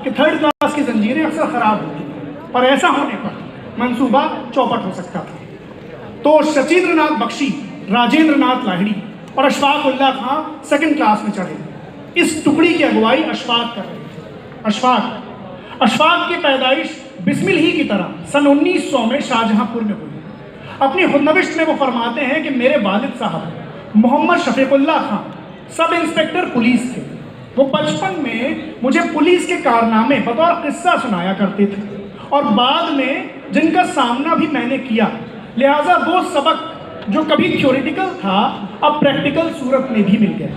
कि third class की जंजीरें अक्सर खराब होती हैं, पर ऐसा होने पर मंसूबा चौपट हो सकता था। तो शचीन्द्र नाथ बख्शी, राजेंद्र नाथ लाहिड़ी और अशफाक उल्लाह खां सेकंड क्लास में चढ़े। इस टुकड़ी की अगुवाई अशफाक कर रहे थे। अशफाक की पैदाइश बिस्मिल ही की तरह सन 1900 में शाहजहांपुर में हुई। अपनी खुदनविश्त में वो फरमाते हैं कि मेरे वालिद साहब मोहम्मद शफीकुल्लाह खां सब इंस्पेक्टर पुलिस थे। वो बचपन में मुझे पुलिस के कारनामे बतौर किस्सा सुनाया करते थे और बाद में जिनका सामना भी मैंने किया, लिहाजा वो सबक जो कभी थ्योरेटिकल था अब प्रैक्टिकल सूरत में भी मिल गया।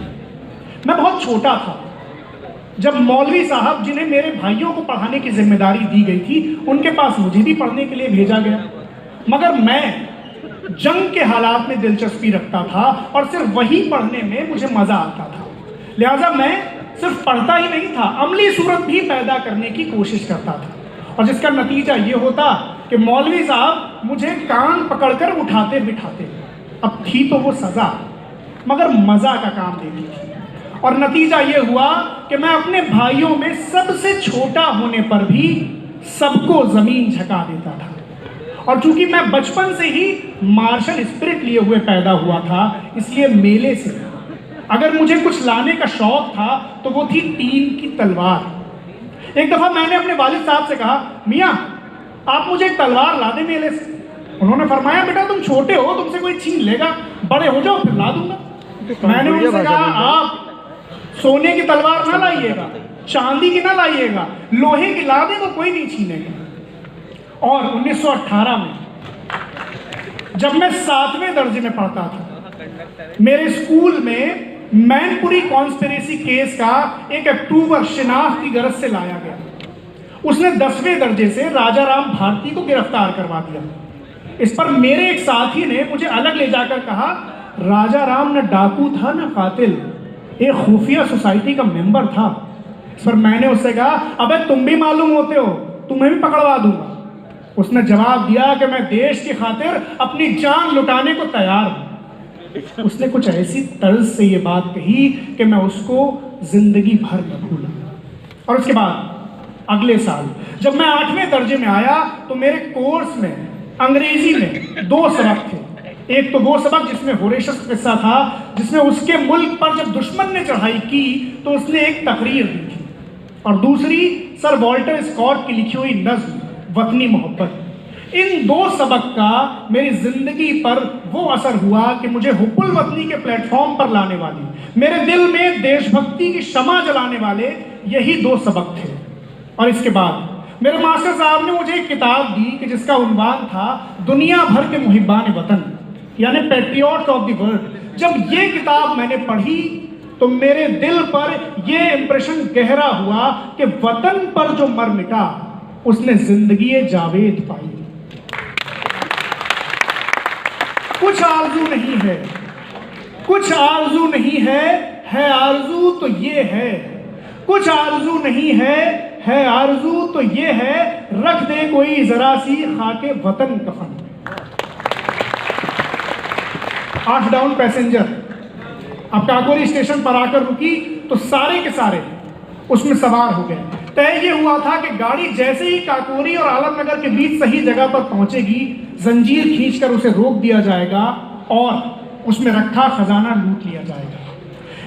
मैं बहुत छोटा था जब मौलवी साहब, जिन्हें मेरे भाइयों को पढ़ाने की जिम्मेदारी दी गई थी, उनके पास मुझे भी पढ़ने के लिए भेजा गया। मगर मैं जंग के हालात में दिलचस्पी रखता था और सिर्फ वही पढ़ने में मुझे मज़ा आता था। लिहाजा मैं सिर्फ पढ़ता ही नहीं था, अमली सूरत भी पैदा करने की कोशिश करता था और जिसका नतीजा ये होता कि मौलवी साहब मुझे कान पकड़कर उठाते बिठाते। अब थी तो वो सज़ा, मगर मज़ा का काम देती थी और नतीजा ये हुआ कि मैं अपने भाइयों में सबसे छोटा होने पर भी सबको ज़मीन झुका देता था। और चूंकि मैं बचपन से ही मार्शल स्पिरिट लिए हुए पैदा हुआ था, इसलिए मेले से अगर मुझे कुछ लाने का शौक था तो वो थी तीन की तलवार। एक दफ़ा मैंने अपने वालिद साहब से कहा, मियाँ आप मुझे एक तलवार ला दें मेले से। उन्होंने फरमाया, बेटा तुम छोटे हो, तुमसे कोई छीन लेगा, बड़े हो जाओ फिर ला दूंगा। मैंने उनसे कहा, आप सोने की तलवार ना लाइएगा, चांदी की ना लाइएगा, लोहे की ला दें तो कोई नहीं छीनेगा। और 1918 में जब मैं 7वें दर्जे में पढ़ता था, मेरे स्कूल में मैनपुरी कॉन्स्पिरेसी केस का एक अक्टूबर शिनाख्त की गरज से लाया गया। उसने 10वें दर्जे से राजा राम भारती को गिरफ्तार करवा दिया। इस पर मेरे एक साथी ने मुझे अलग ले जाकर कहा, राजा राम न डाकू था न कातिल, एक खुफिया सोसाइटी का मेंबर था। इस पर मैंने उससे कहा, अबे तुम भी मालूम होते हो, तुम्हें भी पकड़वा दूंगा। उसने जवाब दिया कि मैं देश की खातिर अपनी जान लुटाने को तैयार हूँ। उसने कुछ ऐसी तर्ज से ये बात कही कि मैं उसको जिंदगी भर न भूला। और उसके बाद अगले साल जब मैं 8वें दर्जे में आया तो मेरे कोर्स में अंग्रेजी में 2 सबक थे। एक तो वो सबक जिसमें होरेशस का किस्सा था, जिसमें उसके मुल्क पर जब दुश्मन ने चढ़ाई की तो उसने एक तकरीर दी थी, और दूसरी सर वॉल्टर स्कॉट की लिखी हुई नज़्म वतनी मोहब्बत। इन 2 सबक का मेरी ज़िंदगी पर वो असर हुआ कि मुझे हुब्बुल वतनी के प्लेटफॉर्म पर लाने वाली, मेरे दिल में देशभक्ति की शमा जलाने वाले यही 2 सबक थे। और इसके बाद मेरे मास्टर साहब ने मुझे एक किताब दी कि जिसका उन्वान था दुनिया भर के मुहिब्बान वतन, यानी पैट्रियट्स ऑफ द वर्ल्ड। जब ये किताब मैंने पढ़ी तो मेरे दिल पर यह इंप्रेशन गहरा हुआ कि वतन पर जो मर मिटा उसने जिंदगी जावेद पाई। कुछ आरजू नहीं है, कुछ आरजू नहीं है आरजू तो ये है, कुछ आरजू नहीं है आरजू तो ये है, रख दे कोई जरा सी खाके वतन कफन। 8 डाउन पैसेंजर अब काकोरी स्टेशन पर आकर रुकी तो सारे के सारे उसमें सवार हो गए। तय ये हुआ था कि गाड़ी जैसे ही काकोरी और आलमनगर के बीच सही जगह पर पहुंचेगी, जंजीर खींचकर उसे रोक दिया जाएगा और उसमें रखा खजाना लूट लिया जाएगा।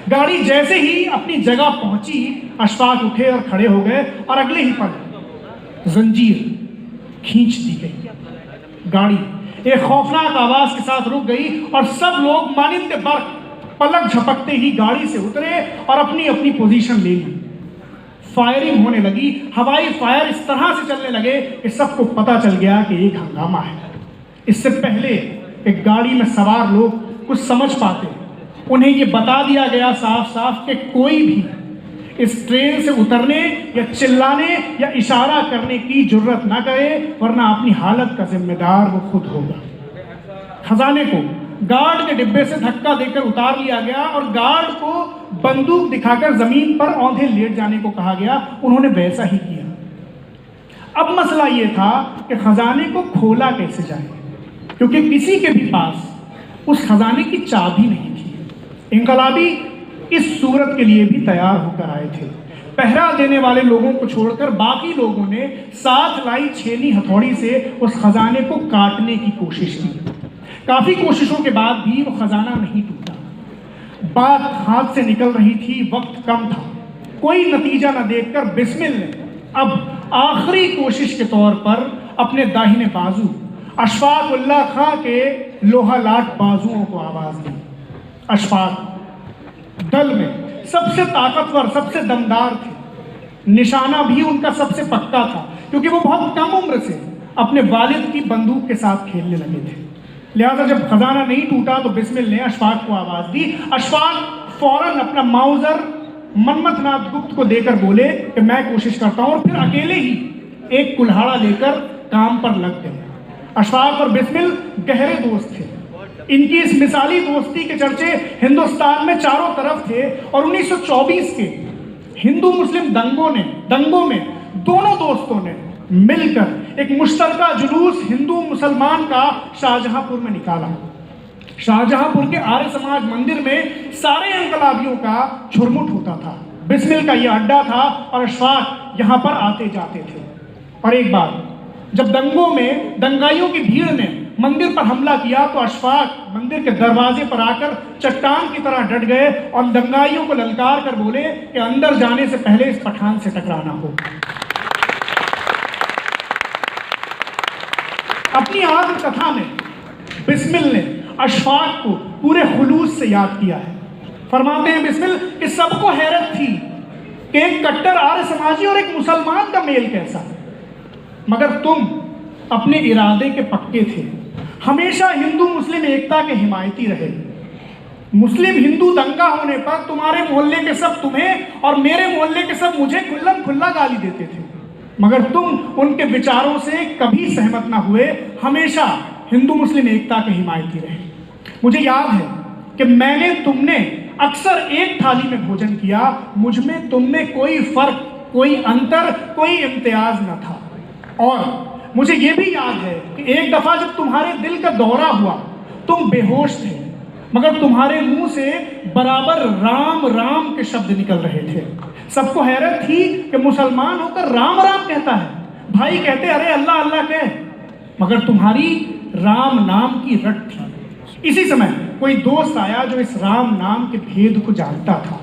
गाड़ी जैसे ही अपनी जगह पहुंची, अशफाक उठे और खड़े हो गए और अगले ही पल जंजीर खींच दी गई। गाड़ी एक खौफनाक आवाज के साथ रुक गई और सब लोग मानिंद बर्क पलक झपकते ही गाड़ी से उतरे और अपनी अपनी पोजीशन ले ली। फायरिंग होने लगी, हवाई फायर इस तरह से चलने लगे कि सबको पता चल गया कि एक हंगामा है। इससे पहले एक गाड़ी में सवार लोग कुछ समझ पाते, उन्हें ये बता दिया गया साफ साफ कि कोई भी इस ट्रेन से उतरने या चिल्लाने या इशारा करने की जुर्रत ना करे, वरना अपनी हालत का जिम्मेदार वो खुद होगा। खजाने को गार्ड के डिब्बे से धक्का देकर उतार लिया गया और गार्ड को बंदूक दिखाकर जमीन पर औंधे लेट जाने को कहा गया। उन्होंने वैसा ही किया। अब मसला ये था कि खजाने को खोला कैसे जाए, क्योंकि किसी के भी पास उस खजाने की चाबी नहीं थी। इनकलाबी इस सूरत के लिए भी तैयार होकर आए थे। पहरा देने वाले लोगों को छोड़कर बाकी लोगों ने साथ लाई छेनी हथौड़ी से उस खजाने को काटने की कोशिश की। काफी कोशिशों के बाद भी वो खजाना नहीं टूटा। बात हाथ से निकल रही थी, वक्त कम था। कोई नतीजा न देखकर बिस्मिल ने अब आखिरी कोशिश के तौर पर अपने दाहिने बाजू अशफाक उल्लाह खां के लोहा लाट बाजुओं को आवाज दी। अशफाक दल में सबसे ताकतवर, सबसे दमदार थे। निशाना भी उनका सबसे पक्का था, क्योंकि वो बहुत कम उम्र से अपने वालिद की बंदूक के साथ खेलने लगे थे। लिहाजा जब खजाना नहीं टूटा तो बिस्मिल ने अशफाक को आवाज दी। अशफाक फौरन अपना माउजर मनमथनाथ गुप्त को देकर बोले कि मैं कोशिश करता हूं, और फिर अकेले ही एक कुल्हाड़ा लेकर काम पर लग गए। अशफाक और बिस्मिल गहरे दोस्त थे। इनकी इस मिसाली दोस्ती के चर्चे हिंदुस्तान में चारों तरफ थे, और 1924 के हिंदू मुस्लिम दंगों में दोनों दोस्तों ने मिलकर एक मुश्तरका जुलूस हिंदू मुसलमान का शाहजहांपुर में निकाला। शाहजहांपुर के आर्य समाज मंदिर में सारे इनकलाबियों का झुरमुट होता था। बिस्मिल का यह अड्डा था और अशफाक यहाँ पर आते जाते थे। और एक बार जब दंगों में दंगाइयों की भीड़ ने मंदिर पर हमला किया तो अशफाक मंदिर के दरवाजे पर आकर चट्टान की तरह डट गए और दंगाइयों को ललकार कर बोले कि अंदर जाने से पहले इस पठान से टकराना हो। अपनी आत्मकथा में बिस्मिल ने अशफाक को पूरे खुलूस से याद किया है। फरमाते हैं बिस्मिल कि सबको हैरत थी कि एक कट्टर आर्य समाजी और एक मुसलमान का मेल कैसा, मगर तुम अपने इरादे के पक्के थे। हमेशा हिंदू मुस्लिम एकता के हिमायती रहे। मुस्लिम हिंदू दंगा होने पर तुम्हारे मोहल्ले के सब तुम्हें और मेरे मोहल्ले के सब मुझे खुल्लम खुल्ला गाली देते थे, मगर तुम उनके विचारों से कभी सहमत ना हुए। हमेशा हिंदू मुस्लिम एकता के हिमायती रहे। मुझे याद है कि तुमने अक्सर एक थाली में भोजन किया। मुझ में तुम में कोई फर्क, कोई अंतर, कोई इम्तियाज न था। और मुझे यह भी याद है कि एक दफा जब तुम्हारे दिल का दौरा हुआ, तुम बेहोश थे, मगर तुम्हारे मुंह से बराबर राम राम के शब्द निकल रहे थे। सबको हैरत थी कि मुसलमान होकर राम राम कहता है। भाई कहते अरे अल्लाह अल्लाह कह, मगर तुम्हारी राम नाम की रट थी। इसी समय कोई दोस्त आया जो इस राम नाम के भेद को जानता था।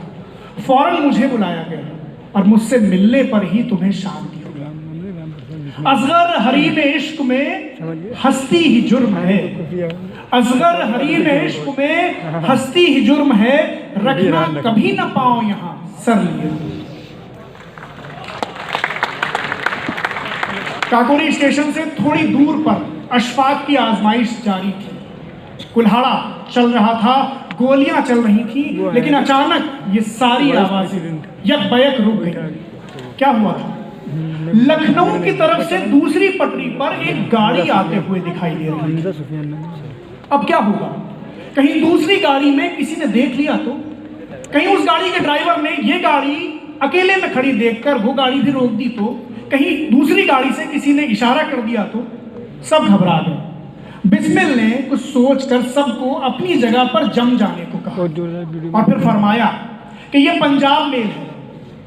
फौरन मुझे बुलाया गया और मुझसे मिलने पर ही तुम्हें शांति हो। असगर हरीम इश्क में हस्ती ही जुर्म है, असगर हरीम इश्क में हस्ती ही जुर्म है, रखना कभी ना पाओ यहाँ सर लिए। काकोरी स्टेशन से थोड़ी दूर पर अशफाक की आजमाइश जारी थी। कुल्हाड़ा चल रहा था, गोलियां चल रही थी, लेकिन अचानक ये सारी आवाजें यकबयक रुक गई। क्या हुआ था? लखनऊ की तरफ से दूसरी पटरी पर एक गाड़ी आते हुए दिखाई दे रही थी। अब क्या होगा? कहीं दूसरी गाड़ी में किसी ने देख लिया तो? कहीं उस गाड़ी के ड्राइवर ने ये गाड़ी अकेले में खड़ी देखकर वो गाड़ी भी रोक दी तो? कहीं दूसरी गाड़ी से किसी ने इशारा कर दिया तो? सब घबरा गए। बिस्मिल ने कुछ सोचकर सबको अपनी जगह पर जम जाने को कहा और फिर फरमाया कि यह पंजाब मेल है।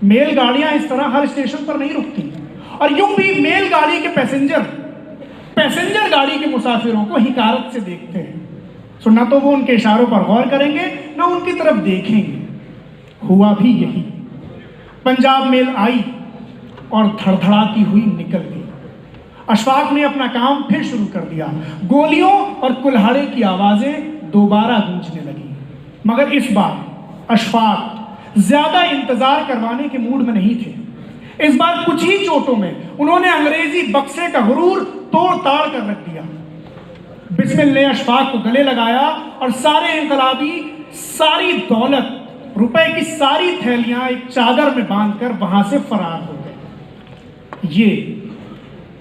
मेल गाड़ियां इस तरह हर स्टेशन पर नहीं रुकती, और यूं भी मेल गाड़ी के पैसेंजर गाड़ी के मुसाफिरों को हिकारत से देखते हैं। सो ना तो वो उनके इशारों पर गौर करेंगे, ना उनकी तरफ देखेंगे। हुआ भी यही। पंजाब मेल आई और धड़धड़ाती हुई निकल गई। अशफाक ने अपना काम फिर शुरू कर दिया। गोलियों और कुल्हाड़े की आवाजें दोबारा गूंजने लगी, मगर इस बार अशफाक ज्यादा इंतजार करवाने के मूड में नहीं थे। इस बार कुछ ही चोटों में उन्होंने अंग्रेजी बक्से का गुरूर तोड़ ताड़ कर रख दिया। बिस्मिल ने अशफाक को गले लगाया और सारे इनकलाबी सारी दौलत, रुपए की सारी थैलियां एक चादर में बांधकर वहां से फरार हो गए। ये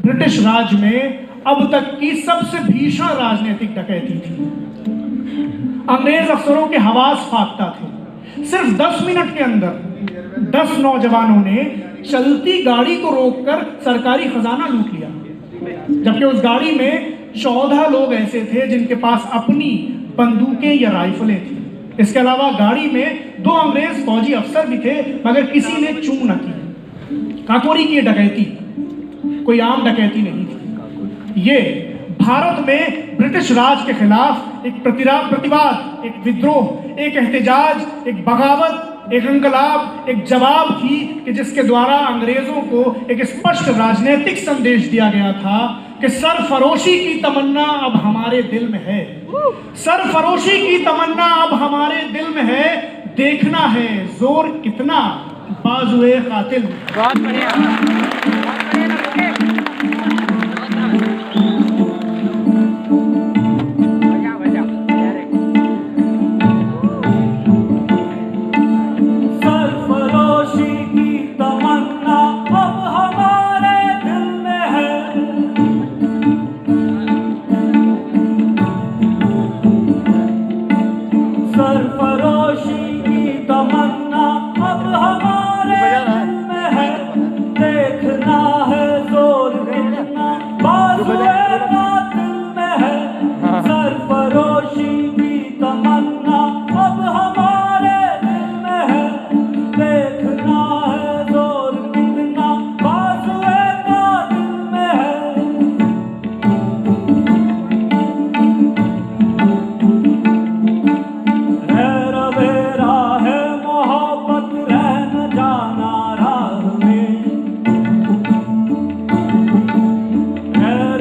ब्रिटिश राज में अब तक की सबसे भीषण राजनीतिक डकैती थी। अंग्रेज अफसरों के हवास फाख्ता थे। सिर्फ 10 मिनट के अंदर 10 नौजवानों ने चलती गाड़ी को रोककर सरकारी खजाना लूट लिया, जबकि उस गाड़ी में 14 लोग ऐसे थे जिनके पास अपनी बंदूकें या राइफलें थी। इसके अलावा गाड़ी में 2 अंग्रेज फौजी अफसर भी थे, मगर किसी ने चूं न की। काकोरी की ये डकैती कोई आम डकैती नहीं थी। ये भारत में ब्रिटिश राज के खिलाफ एक प्रतिवाद, एक विद्रोह, एक एहतजाज, एक बगावत, एक इंकलाब, एक जवाब थी कि जिसके द्वारा अंग्रेजों को एक स्पष्ट राजनीतिक संदेश दिया गया था कि सरफरोशी की तमन्ना अब हमारे दिल में है, सरफरोशी की तमन्ना अब हमारे दिल में है, देखना है जोर कितना बाजुए कातिल। बहुत बढ़िया, सरफरोशी की तमन्ना अब हमारे दिल में है, सरफरोशी की तमन्ना अब हमारे दिल में है, देखना है जोर कितना बाजुए कातिल में है, सरफरोशी की तमन्ना अब हमारे दिल में है, देखना है जोर कितना बाजुए कातिल में है। रवेरा है मोहब्बत रहन जाना राह में,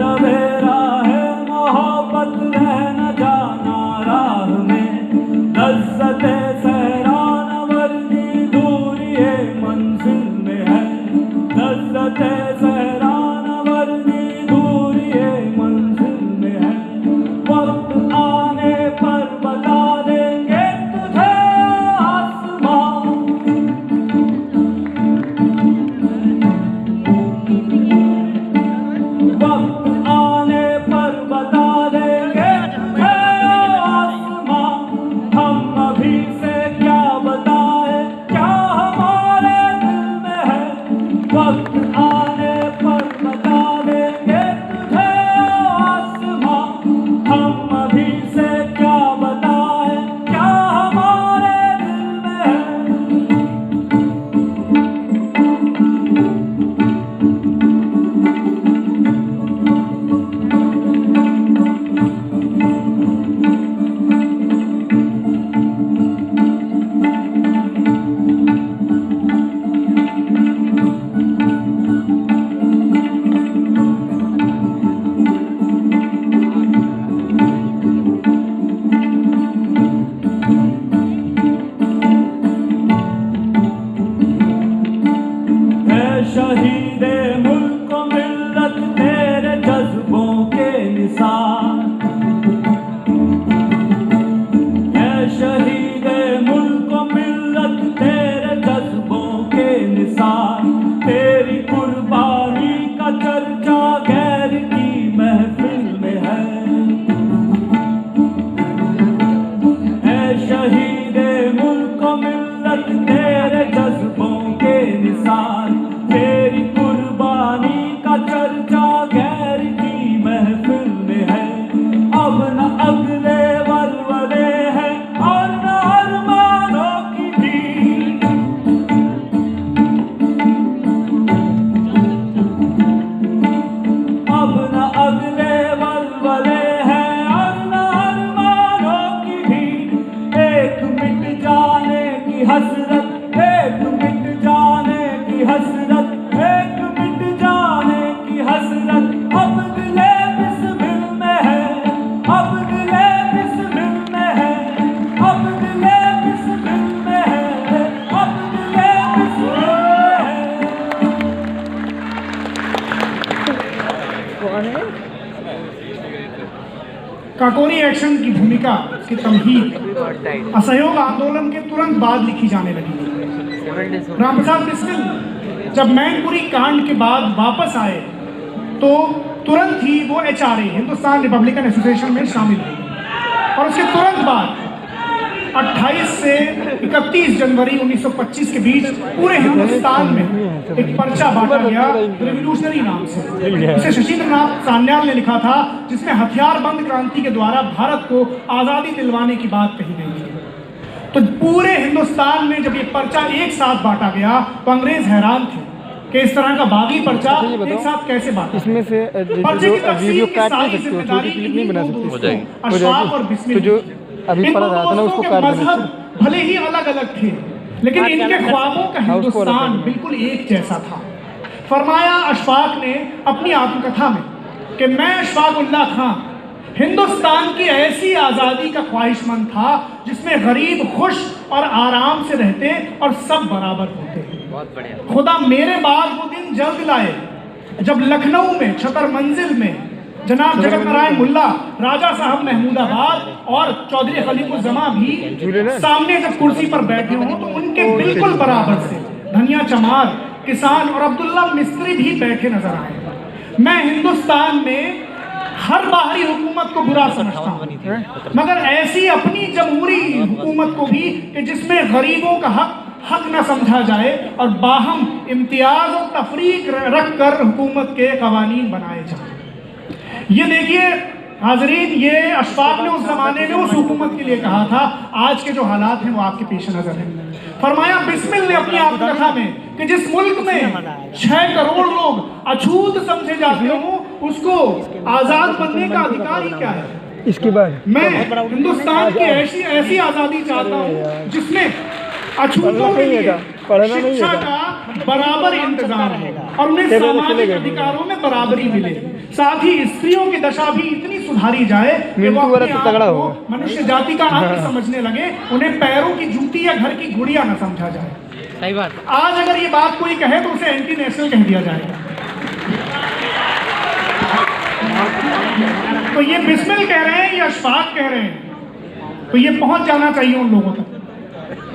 रवेरा है मोहब्बत रहन जाना राह में, लज्जते सहरान वर्दी दूरिए मंजिल में है, लज्जते सहरान वर्दी दूरिए मंजिल में है, वक्त आने पर बता देंगे तुझे आसमां, वक्त आने पर बता देंगे तुझे आसमां, हम अभी से क्या बताए क्या हमारे दिल में है, वक्त आने पर बता देंगे तुझे आसमां, हम अभी से क्या बताए क्या हमारे दिल में है। शहीदे मुल्क मिल्लत तेरे जज्बों के निसार, शहीदे मुल्क मिल्लत तेरे जज्बों के निसार, तेरी कुर्बानी का चर्चा गैर की महफिल में है, शहीदे मुल्क मिल्लत तेरे जज्बों के निसार, तेरी कुर्बानी का चर्चा गैर की महफिल में है, अब न अगले वलवले हैं और न अरमानों की भीड़, अब न अगले वलवले हैं और न अरमानों की भीड़, एक मिट जाने की हसरत, एक मिट जाने की हसरत, एक मिट जाने की हसरत, अब दिले बिस्मिल में है, अब दिले बिस्मिल में है, अब दिले बिस्मिल में है, अब दिले बिस्मिल में है। काकोरी एक्शन की भूमिका की तमहीद असहयोग आंदोलन के तुरंत बाद लिखी जाने लगी। रामप्रसाद बिस्मिल जब मैनपुरी कांड के बाद वापस आए तो तुरंत ही वो HRA हिंदुस्तान रिपब्लिकन एसोसिएशन में शामिल हुए और उसके तुरंत बाद 28 से 31 जनवरी 1925 के बीच पूरे हिंदुस्तान में एक पर्चा बांटा गया रिवॉल्यूशनरी नाम से, जिसे शशीन्द्रनाथ सान्याल ने लिखा था, जिसमें हथियारबंद क्रांति के द्वारा भारत को आज़ादी दिलवाने की बात कही गई थी। तो पूरे हिंदुस्तान में जब ये पर्चा एक साथ बांटा गया तो अंग्रेज हैरान थे कि इस तरह का बागी पर्चा एक साथ कैसे बांटा। इसमें से पर्चे की तफसील वीडियो की काट सारी नहीं सकते हो, जिम्मेदारी छोटी क्लिप नहीं बना इन्हीं दो सकते। दोस्तों, अशफाक और बिस्मिल, तो जो अभी इन पढ़ा दोनों रहा था ना दोस्तों उसको के काट देना मजहब भले ही अलग अलग थे, लेकिन इनके ख्वाबों का हिंदुस्तान बिल्कुल एक जैसा था। फरमाया अशफाक ने अपनी आत्मकथा में कि मैं अशफाक उल्लाह खां हिंदुस्तान की ऐसी आज़ादी का ख्वाहिशमंद था जिसमें गरीब खुश और आराम से रहते और सब बराबर होते। बहुत बढ़िया। खुदा मेरे बाद वो दिन जल्द लाए जब लखनऊ में छतर मंजिल में जनाब जगत नारायण मुल्ला, राजा साहब महमूदाबाद और चौधरी खलीफुज़्ज़मा भी सामने जब कुर्सी पर बैठे हों तो उनके बिल्कुल बराबर से धनिया चमार, किसान और अब्दुल्ला मिस्त्री भी बैठे नजर आए। मैं हिंदुस्तान में हर बाहरी हुकूमत को बुरा समझता हूँ, मगर ऐसी अपनी जमहूरी हुकूमत को भी कि जिसमें गरीबों का हक न समझा जाए और बाहम इम्तियाज और तफरीक रख कर हुकूमत के कवानीन बनाए जाए। ये देखिए हाजरीन, ये अशफाक ने उस जमाने में उस हुकूमत के लिए कहा था। आज के जो हालात हैं वो आपके पेश नजर हैं। फरमाया बिस्मिल ने अपनी आत्मकथा में कि जिस मुल्क में 6 करोड़ लोग अछूत समझे जाते हों उसको आजाद बनने का अधिकार ही क्या है। इसके बाद मैं हिंदुस्तान की ऐसी आजादी चाहता हूँ जिसमें अछूतों के लिए शिक्षा का बराबर इंतजाम हो और उन्हें सामाजिक अधिकारों में बराबरी मिले। साथ ही स्त्रियों की दशा भी इतनी सुधारी जाए कि वो अपने आप को मनुष्य जाति का अंग समझने लगे, उन्हें पैरों की जूती या घर की गुड़िया न समझा जाए। सही बात। आज अगर ये बात कोई कहे तो उसे एंटी नेशनल कह दिया जाएगा। तो ये बिस्मिल कह रहे हैं, ये अशफाक कह रहे हैं, तो ये पहुंच जाना चाहिए उन लोगों तक।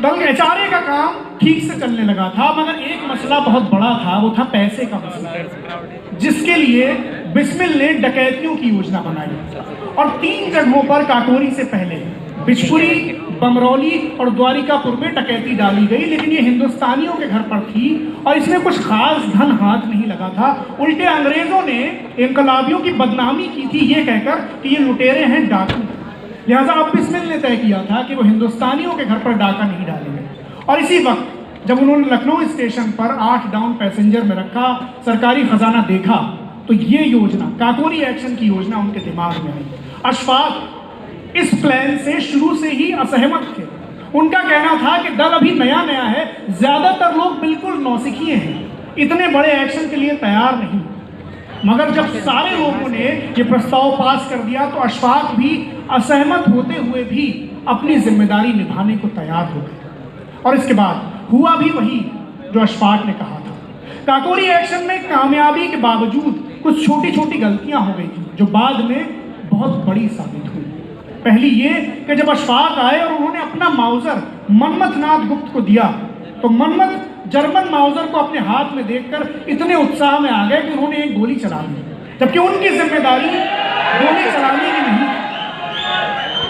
दल एचआरए का काम ठीक से चलने लगा था, मगर एक मसला बहुत बड़ा था, वो था पैसे का मसला, जिसके लिए बिस्मिल ने डकैतियों की योजना बनाई और 3 जगहों पर काकोरी से पहले बिचपुरी, बमरौली और द्वारिकापुर में डकैती डाली गई। लेकिन ये हिंदुस्तानियों के घर पर थी और इसमें कुछ खास धन हाथ नहीं लगा था। उल्टे अंग्रेजों ने इनकलाबियों की बदनामी की थी ये कहकर कि ये लुटेरे हैं, डाकू। लिहाजा अब बिस्मिल ने तय किया था कि वो हिंदुस्तानियों के घर पर डाका नहीं डालेंगे। और इसी वक्त जब उन्होंने लखनऊ स्टेशन पर 8 डाउन पैसेंजर में रखा, सरकारी खजाना देखा, तो ये योजना काकोरी एक्शन की योजना उनके दिमाग में आई। अशफाक इस प्लान से शुरू से ही असहमत थे। उनका कहना था कि दल अभी नया नया है, ज्यादातर लोग बिल्कुल नौसिखिए हैं, इतने बड़े एक्शन के लिए तैयार नहीं। मगर जब सारे लोगों ने ये प्रस्ताव पास कर दिया तो अशफाक भी असहमत होते हुए भी अपनी जिम्मेदारी निभाने को तैयार हो गए। और इसके बाद हुआ भी वही जो अशफाक ने कहा था। काकोरी एक्शन में कामयाबी के बावजूद कुछ छोटी छोटी गलतियां हो गई थी जो बाद में बहुत बड़ी साबित हुई। पहली ये कि जब अशफाक आए और उन्होंने अपना माउजर मनमथ नाथ गुप्त को दिया तो मनमथ जर्मन माउजर को अपने हाथ में देखकर इतने उत्साह में आ गए कि उन्होंने एक गोली चला दी, जबकि उनकी जिम्मेदारी गोली चलाने की नहीं।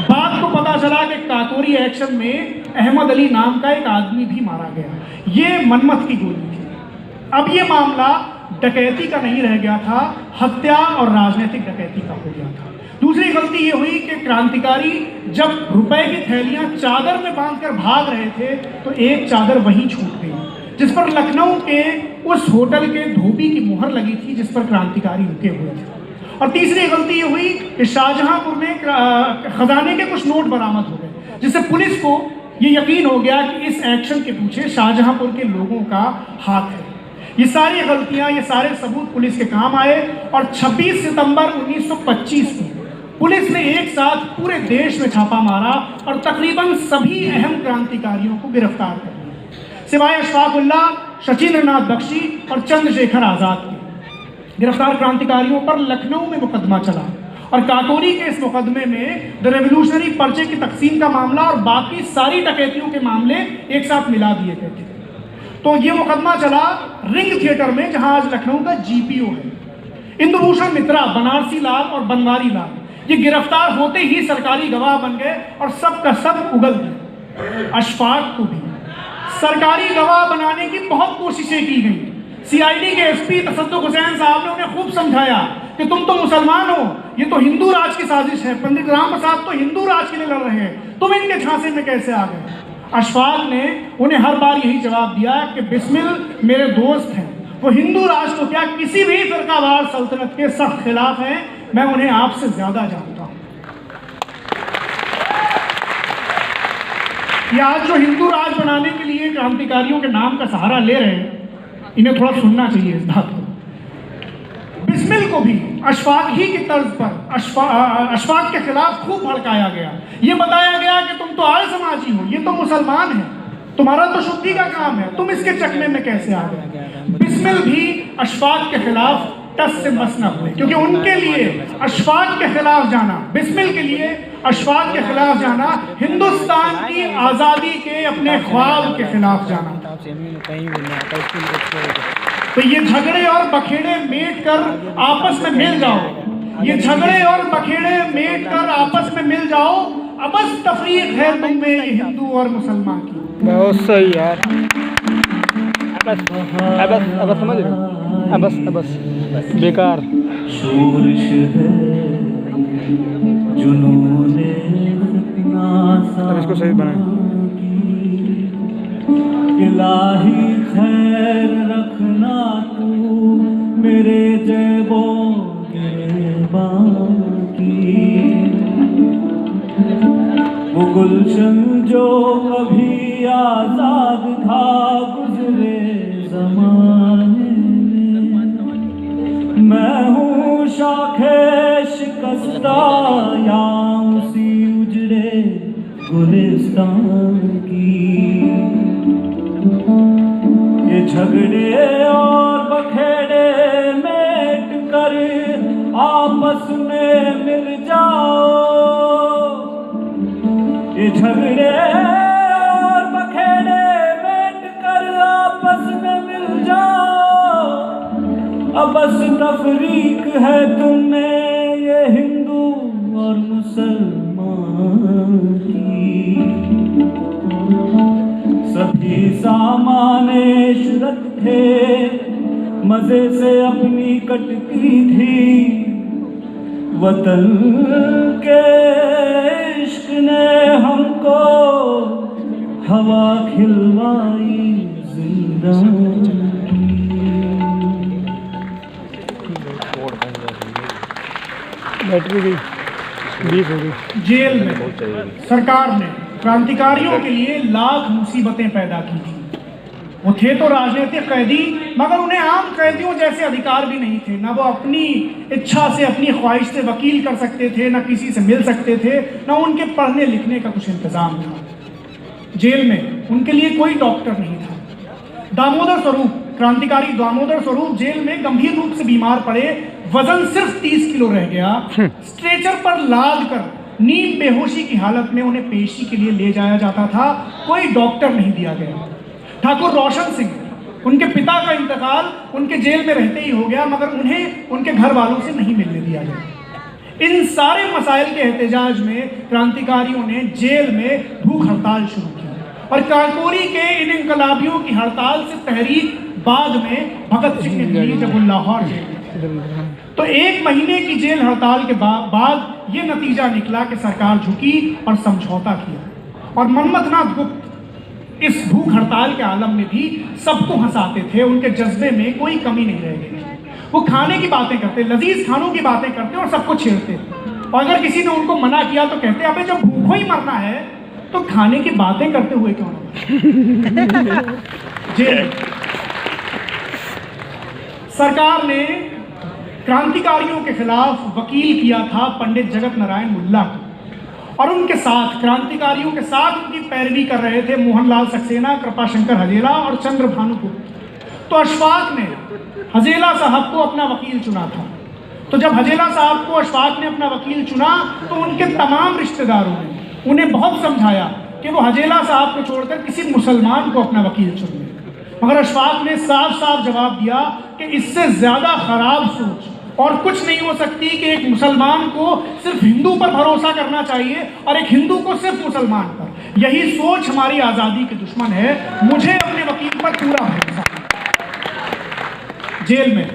बात को पता चला कि काकोरी एक्शन में अहमद अली नाम का एक आदमी भी मारा गया, ये मनमथ की गोली थी। अब ये मामला डकैती का नहीं रह गया था, हत्या और राजनीतिक डकैती का हो गया था। दूसरी गलती ये हुई कि क्रांतिकारी जब रुपए की थैलियां चादर में बांधकर भाग रहे थे तो एक चादर वहीं छूट गई जिस पर लखनऊ के उस होटल के धोबी की मुहर लगी थी जिस पर क्रांतिकारी रुके हुए थे। और तीसरी गलती ये हुई कि शाहजहांपुर में खजाने के कुछ नोट बरामद हो गए, जिससे पुलिस को ये यकीन हो गया कि इस एक्शन के पीछे शाहजहांपुर के लोगों का हाथ है। ये सारी गलतियां, ये सारे सबूत पुलिस के काम आए और 26 सितंबर 1925 को पुलिस ने एक साथ पूरे देश में छापा मारा और तकरीबन सभी अहम क्रांतिकारियों को गिरफ्तार कर लिया, सिवाय अशफाक उल्लाह, शचींद्रनाथ बख्शी और चंद्रशेखर आज़ाद के। गिरफ्तार क्रांतिकारियों पर लखनऊ में मुकदमा चला और काकोरी के इस मुकदमे में द रेवोल्यूशनरी पर्चे की तकसीम का मामला और बाकी सारी डकैतियों के मामले एक साथ मिला दिए गए थे। तो ये मुकदमा चला रिंग थिएटर में, जहां आज लखनऊ का जीपीओ है। इंदुभूषण मित्रा, बनारसी लाल और बनवारी लाल ये गिरफ्तार होते ही सरकारी गवाह बन गए और सब का सब उगल गए। अशफाक को भी सरकारी गवाह बनाने की बहुत कोशिशें की गई। सीआईडी के एसपी तसद्दुक हुसैन साहब ने उन्हें खूब समझाया कि तुम तो मुसलमान हो, ये तो हिंदू राज की साजिश है, पंडित राम प्रसाद तो हिंदू राज के लिए लड़ रहे हैं, तुम इनके झांसे में कैसे आ गए। अशफाक ने उन्हें हर बार यही जवाब दिया कि बिस्मिल मेरे दोस्त हैं वो हिंदू राष्ट्र क्या किसी भी फिरकावार सल्तनत के सख्त खिलाफ हैं। मैं उन्हें आपसे ज्यादा जानता हूं। ये आज जो हिंदू राज बनाने के लिए क्रांतिकारियों के नाम का सहारा ले रहे हैं, इन्हें थोड़ा सुनना चाहिए इस बात को। बिस्मिल को भी अशफाक ही की तर्ज पर अशफाक के खिलाफ खूब भड़काया गया। ये बताया गया कि तुम तो आर्य समाजी हो, ये तो मुसलमान है, तुम्हारा तो शुद्धि का काम है, तुम इसके चकमे में कैसे आ गए। बिस्मिल भी अशफाक के खिलाफ टस से मस न हुए, क्योंकि उनके लिए अशफाक के खिलाफ जाना, बिस्मिल के लिए अशफाक के खिलाफ जाना, हिंदुस्तान की आज़ादी के अपने ख्वाब के खिलाफ जाना। तो ये झगड़े और बखेड़े मेट कर आपस में मिल जाओ, ये झगड़े और बखेड़े मेट कर आपस में मिल जाओ, अबस तफरीक है तुम में ये हिंदू और मुसलमान की। बहुत सही यार। बस समझ रहे हो? बस बेकार शोरश है जुनूने अब इसको सही बनाए। इलाही खैर रखना तू मेरे जेबों की, वो गुलशन जो कभी आजाद था गुजरे ज़माने में, मैं हूँ शाखे शिकस्ता या उसी उजड़े गुलिस्तान की। ये झगड़े और बखेड़े मेट कर आपस में मिल जाओ, ये झगड़े और बखेड़े मेट कर आपस में मिल जाओ, अब बस तफरीक है तुम में ये हिंदू और मुसलमान की। सभी सामाने इशरत थे, मजे से अपनी कटती थी, वतन के इश्क ने हमको हवा खिलवाई जिंदा। बैटरी गई 20 हो गई। जेल में सरकार ने क्रांतिकारियों के लिए लाख मुसीबतें पैदा की थी। वो थे तो राजनीतिक कैदी, मगर उन्हें आम कैदियों जैसे अधिकार भी नहीं थे। ना वो अपनी इच्छा से, अपनी ख्वाहिश से वकील कर सकते थे, ना किसी से मिल सकते थे, ना उनके पढ़ने लिखने का कुछ इंतजाम था। जेल में उनके लिए कोई डॉक्टर नहीं था। दामोदर स्वरूप, क्रांतिकारी दामोदर स्वरूप जेल में गंभीर रूप से बीमार पड़े, वजन सिर्फ 30 किलो रह गया। स्ट्रेचर पर लाद कर नींद बेहोशी की हालत में उन्हें पेशी के लिए ले जाया जाता था। कोई डॉक्टर नहीं दिया गया। ठाकुर रोशन सिंह, उनके पिता का इंतकाल उनके जेल में रहते ही हो गया, मगर उन्हें उनके घर वालों से नहीं मिलने दिया गया। इन सारे मसाइल के एहतजाज में क्रांतिकारियों ने जेल में भूख हड़ताल शुरू की, और काकोरी के इन इनकलाबियों की हड़ताल से तहरीक बाद में भगत सिंह ने दी, जब वो लाहौर जेल में। तो 1 महीने की जेल हड़ताल के बाद ये नतीजा निकला कि सरकार झुकी और समझौता किया, और मनमथनाथ गुप्त इस भूख हड़ताल के आलम में भी सबको हंसाते थे। उनके जज्बे में कोई कमी नहीं रह गई। वो खाने की बातें करते, लजीज खानों की बातें करते और सबको छेड़ते, और अगर किसी ने उनको मना किया तो कहते अबे जब भूखों ही मरना है तो खाने की बातें करते हुए क्यों ना। जेल सरकार ने क्रांतिकारियों के खिलाफ वकील किया था पंडित जगत नारायण मुल्ला को, और उनके साथ, क्रांतिकारियों के साथ उनकी पैरवी कर रहे थे मोहनलाल सक्सेना, कृपाशंकर हजेला और चंद्र भानुगुप्त। तो अशफाक ने हजेला साहब को अपना वकील चुना था। तो जब हजेला साहब को अशफाक ने अपना वकील चुना तो उनके तमाम रिश्तेदारों ने उन्हें बहुत समझाया कि वो हजेला साहब को छोड़कर किसी मुसलमान को अपना वकील चुन ले, मगर अशफाक ने साफ साफ जवाब दिया कि इससे ज़्यादा ख़राब सोच और कुछ नहीं हो सकती कि एक मुसलमान को सिर्फ हिंदू पर भरोसा करना चाहिए और एक हिंदू को सिर्फ मुसलमान पर। यही सोच हमारी आज़ादी के दुश्मन है। मुझे अपने वकील पर पूरा भरोसा है। जेल में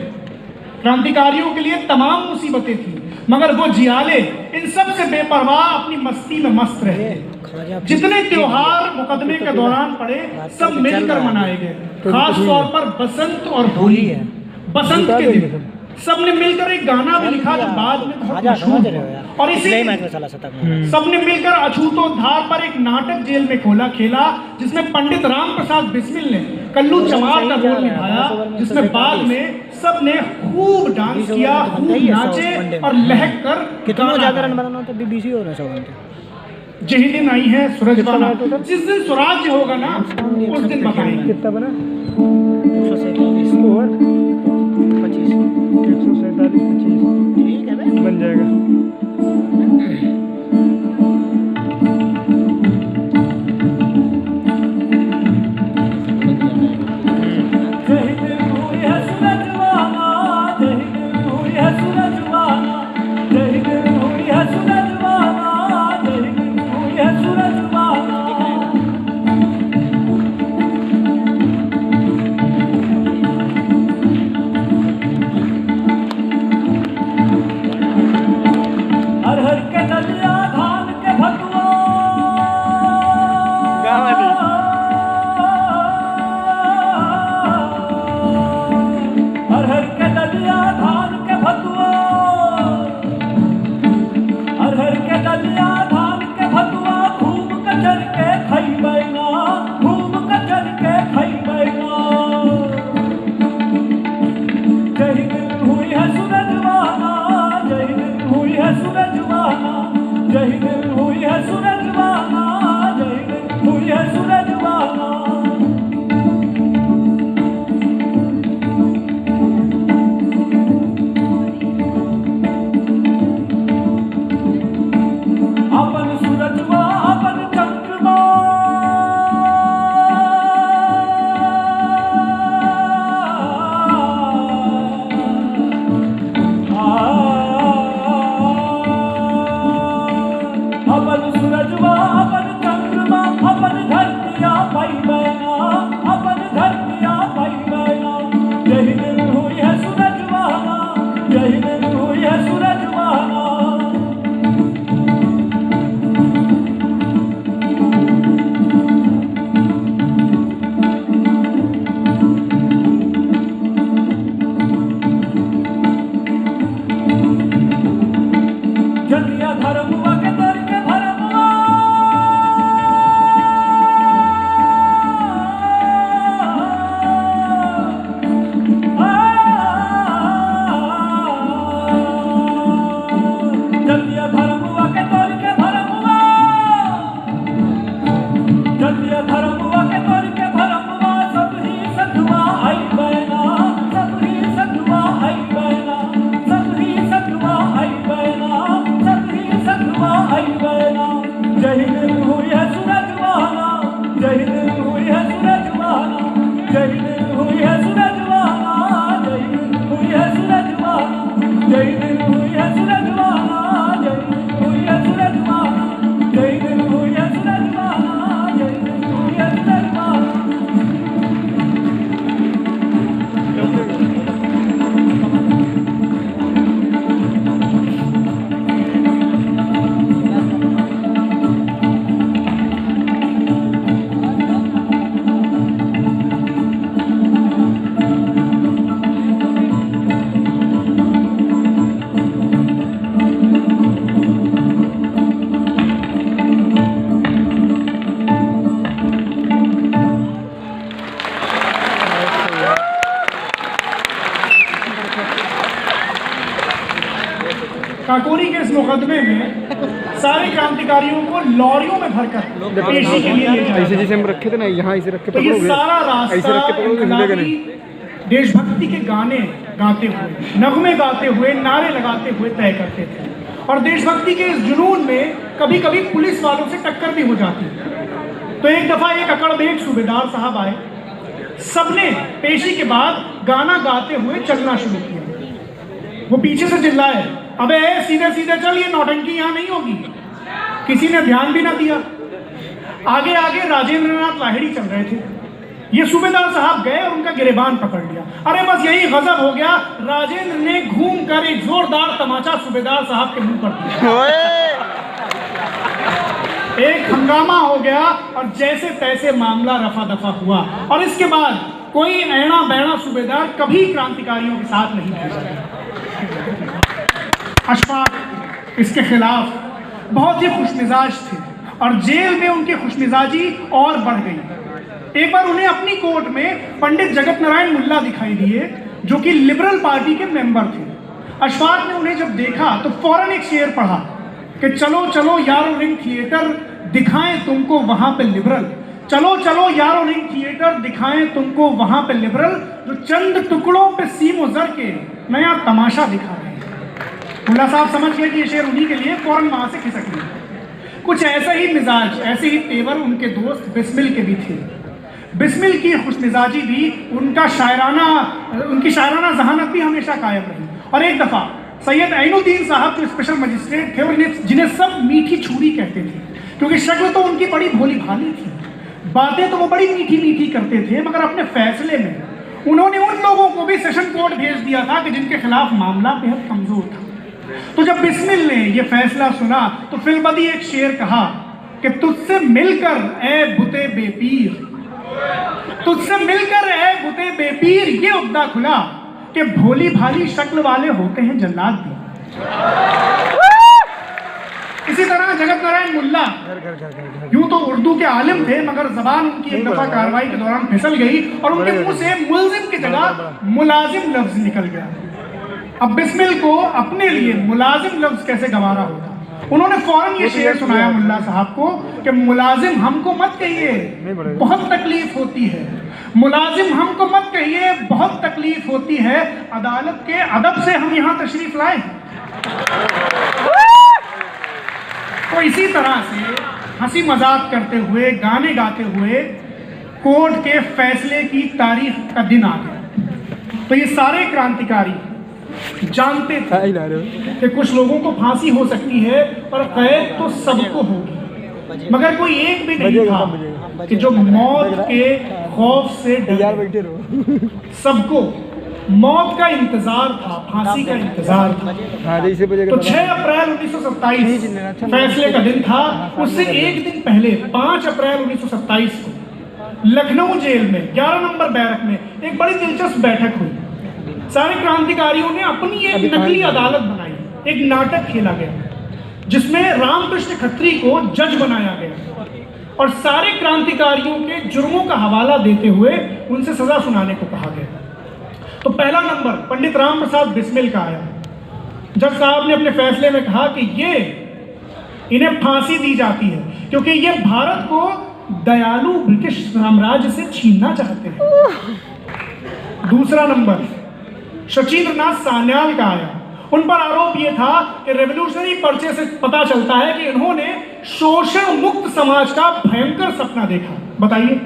क्रांतिकारियों के लिए तमाम मुसीबतें थी, मगर वो जियाले इन सब से बेपरवाह अपनी मस्ती में मस्त रहे। जितने त्योहार मुकदमे के दौरान पड़े सब मिलकर मनाए गए, खास तौर पर बसंत और होली। बसंत के दिन सबने मिलकर एक गाना भी लिखा जो बाद में बहुत मशहूर हुआ। और इसी सबने मिलकर अछूतोद्धार पर एक नाटक जेल में खेला जिसमें पंडित राम प्रसाद बिस्मिल ने कल्लू चमार का रोल निभाया, जिसमें बाद में सबने खूब डांस किया, खूब नाचे और लहक कर कितना ज्यादा रन बनाना तो बीबीसी हो रहा है। यही दिन आई है सूरजवाना, जिस दिन स्वराज्य होगा ना उस दिन बताएंगे। कितना बना 147 और 25 147 25 ठीक है भाई बन जाएगा। काकोरी के इस मुकदमे में सारे क्रांतिकारियों को लॉरियों में भरकर पेशी के लिए ले जाया ऐसे जैसे हम रखे थे ना यहाँ ऐसे रख के तो ये सारा ऐसे रख के पकड़ोगे हिलेगा नहीं। देशभक्ति के गाने गाते हुए, नगमे गाते हुए, नारे लगाते हुए तय करते थे। और देशभक्ति के इस जुनून में कभी कभी पुलिस वालों से टक्कर भी हो जाती। तो एक दफा एक अकड़बेग सूबेदार साहब आए, सबने पेशी के बाद गाना गाते हुए चलना शुरू किया। वो पीछे से चिल्लाए, अबे सीधे सीधे चल, ये नौटंकी यहाँ नहीं होगी। किसी ने ध्यान भी ना दिया। आगे आगे राजेंद्र नाथ लाहिड़ी चल रहे थे। ये सूबेदार साहब गए और उनका गिरेबान पकड़ लिया। अरे बस यही गजब हो गया, राजेंद्र ने घूम कर एक जोरदार तमाचा सूबेदार साहब के मुंह पर दिया। एक हंगामा हो गया और जैसे तैसे मामला रफा दफा हुआ और इसके बाद कोई ऐना बैना सूबेदार कभी क्रांतिकारियों के साथ नहीं भेजा। अशफाक इसके खिलाफ बहुत ही खुशमिजाज थे और जेल में उनकी खुशमिजाजी और बढ़ गई। एक बार उन्हें अपनी कोर्ट में पंडित जगत नारायण मुल्ला दिखाई दिए जो कि लिबरल पार्टी के मेंबर थे। अशफाक ने उन्हें जब देखा तो फौरन एक शेर पढ़ा कि चलो चलो यारो रिंग थिएटर दिखाएं तुमको वहां पे लिबरल, चलो चलो यारो रिंग थिएटर दिखाएं तुमको वहां पे लिबरल, जो चंद टुकड़ों पे सीमो जर के नया तमाशा दिखा रहे हैं। मुल्ला साहब समझ गए कि ये शेर उन्हीं के लिए, फौरन वहां से खिसक गए। कुछ ऐसा ही मिजाज, ऐसे ही तेवर उनके दोस्त बिस्मिल के भी थे। बिस्मिल की खुशमिजाजी भी उनकी शायराना जहानत भी हमेशा कायम रही। और एक दफ़ा सैयद ऐनुद्दीन साहब जो स्पेशल मजिस्ट्रेट थे और जिन्हें सब मीठी छुरी कहते थे, क्योंकि शक्ल तो उनकी बड़ी भोली भाली थी, बातें तो वो बड़ी मीठी मीठी करते थे, मगर अपने फैसले में उन्होंने उन लोगों को भी सेशन कोर्ट भेज दिया था कि जिनके खिलाफ मामला बेहद कमजोर था। तो जब बिस्मिल ने यह फैसला सुना तो फिलबदी एक शेर कहा कि तुझसे मिलकर ए बुते बेपीर, तुझसे मिलकर ए बुते बेपीर ये उद्दा खुला कि भोली भाली शक्ल वाले होते हैं जल्लाद भी। इसी तरह जगत नारायण मुल्ला यूं तो उर्दू के आलिम थे, मगर जबान उनकी एक दफा कार्रवाई के दौरान फिसल गई और उनके मुंह से मुलजिम की जगह मुलाजिम लफ्ज निकल गया। अब बिस्मिल को अपने लिए मुलाजिम लफ्ज कैसे गवारा होता, उन्होंने फौरन ये शेर सुनाया मुल्ला साहब को कि मुलाजिम हमको मत कहिए, बहुत तकलीफ होती है, मुलाजिम हमको मत कहिए, बहुत तकलीफ होती है, अदालत के अदब से हम यहाँ तशरीफ लाए। तो इसी तरह से हंसी मजाक करते हुए, गाने गाते हुए कोर्ट के फैसले की तारीख का दिन आ गया। तो ये सारे क्रांतिकारी जानते थे कि कुछ लोगों को फांसी हो सकती है और कैद तो सबको होगी, मगर कोई एक भी नहीं था कि जो मौत के खौफ से डरे। सबको मौत का इंतजार था, फांसी का इंतजार था। तो 6 अप्रैल 1927 फैसले का दिन था। उससे एक दिन पहले 5 अप्रैल 1927 को लखनऊ जेल में 11 नंबर बैरक में एक बड़ी दिलचस्प बैठक हुई। सारे क्रांतिकारियों ने अपनी एक नकली अदालत बनाई, एक नाटक खेला गया जिसमें रामकृष्ण खत्री को जज बनाया गया और सारे क्रांतिकारियों के जुर्मों का हवाला देते हुए उनसे सजा सुनाने को कहा गया। तो पहला नंबर पंडित राम प्रसाद बिस्मिल का आया। जज साहब ने अपने फैसले में कहा कि इन्हें फांसी दी जाती है क्योंकि ये भारत को दयालु ब्रिटिश साम्राज्य से छीनना चाहते हैं। दूसरा नंबर शचीन्द्रनाथ सान्याल का आया। उन पर आरोप यह था कि रेवोल्यूशनरी पर्चे से पता चलता है कि इन्होंने शोषण मुक्त समाज का भयंकर सपना देखा। बताइए,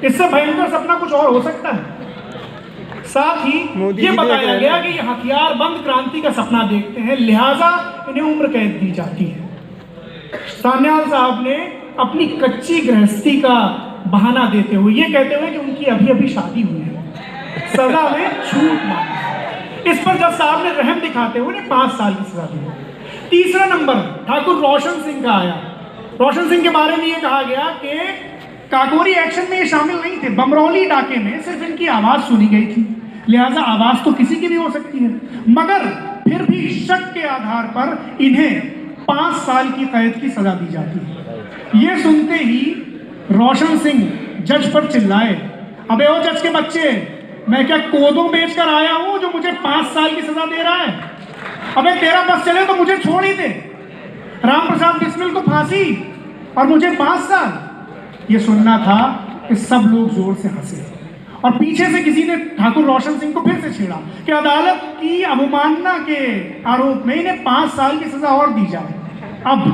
इससे भयंकर सपना कुछ और हो सकता है? साथ ही ये बताया गया कि ये हथियार बंद क्रांति का सपना देखते हैं, लिहाजा इन्हें उम्र कैद दी जाती है। सान्याल साहब ने अपनी कच्ची गृहस्थी का बहाना देते हुए, ये कहते हुए कि उनकी अभी अभी शादी हुई है, सजा में छूट मांगी। इस पर जज साहब ने रहम दिखाते हुए 5 साल की सजा दी। तीसरा नंबर ठाकुर रोशन सिंह का आया। रोशन सिंह के बारे में ये कहा गया कि काकोरी एक्शन में ये शामिल नहीं थे, बमरौली डाके में सिर्फ इनकी आवाज सुनी गई थी, लिहाजा आवाज तो किसी की भी हो सकती है, मगर फिर भी शक के आधार पर इन्हें 5 साल की कैद की सजा दी जाती है। ये सुनते ही रोशन सिंह जज पर चिल्लाए, अबे ओ जज के बच्चे, मैं क्या कोदों बेचकर आया हूं जो मुझे 5 साल की सजा दे रहा है? अबे तेरा बस चले तो मुझे छोड़ ही दे। राम प्रसाद बिस्मिल को फांसी और मुझे 5 साल। ये सुनना था कि सब लोग जोर से हंसे और पीछे से किसी ने ठाकुर रोशन सिंह को फिर से छेड़ा कि अदालत की अवमानना के आरोप में इन्हें 5 साल की सजा और दी जाए। अब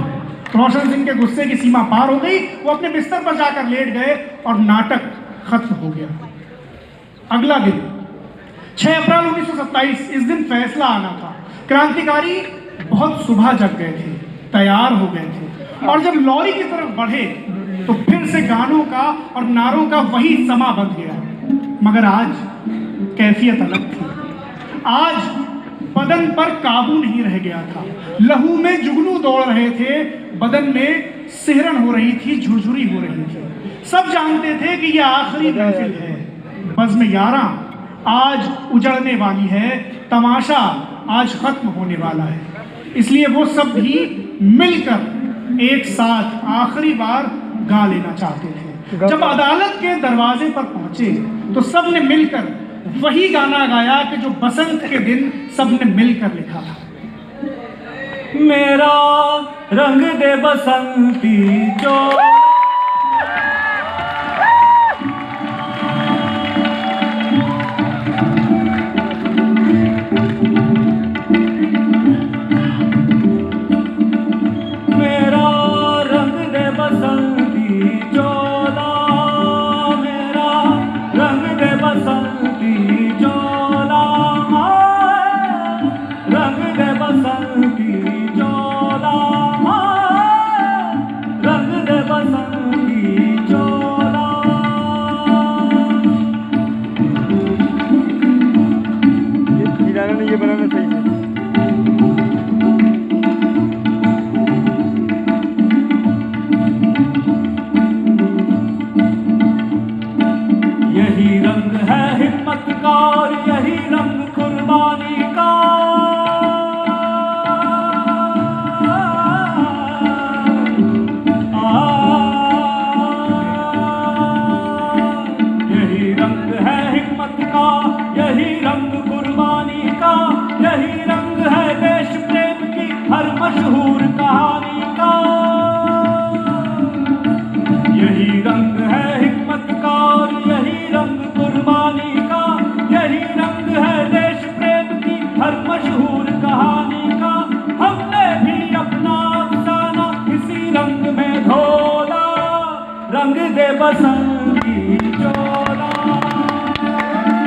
रोशन सिंह के गुस्से की सीमा पार हो गई, वो अपने बिस्तर पर जाकर लेट गए और नाटक खत्म हो गया। अगला दिन 6 अप्रैल 1927, इस दिन फैसला आना था। क्रांतिकारी बहुत सुबह जग गए थे, तैयार हो गए थे और जब लॉरी की तरफ बढ़े तो फिर से गानों का और नारों का वही समा बन गया। मगर आज कैफियत अलग थी। आज बदन पर काबू नहीं रह गया था, लहू में जुगनू दौड़ रहे थे, बदन में सिहरन हो रही थी, झुरझुरी हो रही थी। सब जानते थे कि यह आखिरी महफिल है, बज़्म यारां आज उजड़ने वाली है, तमाशा आज खत्म होने वाला है। इसलिए वो सब भी मिलकर एक साथ आखिरी बार गा लेना चाहते थे। जब अदालत के दरवाजे पर पहुंचे तो सब ने मिलकर वही गाना गाया कि जो बसंत के दिन सब ने मिलकर लिखा था। मेरा रंग दे बसंती जो मेरा रंग दे बसंती चोला, मेरा रंग दे बसंती चोला, रंग दे बसंती चोला, रंग दे बसंती चोला। ये हिलाना नहीं, ये बनाना सही से। यही रंग है हिम्मत का और यही रंग कुर्बानी का, यही रंग है हिम्मत का, यही रंग कुर्बानी का, यही रंग है देश प्रेम की हर मशहूर कहानी का। यही रंग है हिम्मत का और यही रंग कुर्बानी का, यही रंग है देश प्रेम की हर मशहूर कहानी का। हमने भी अपना अफसाना इसी रंग में घोला, रंग दे बसंती चोला।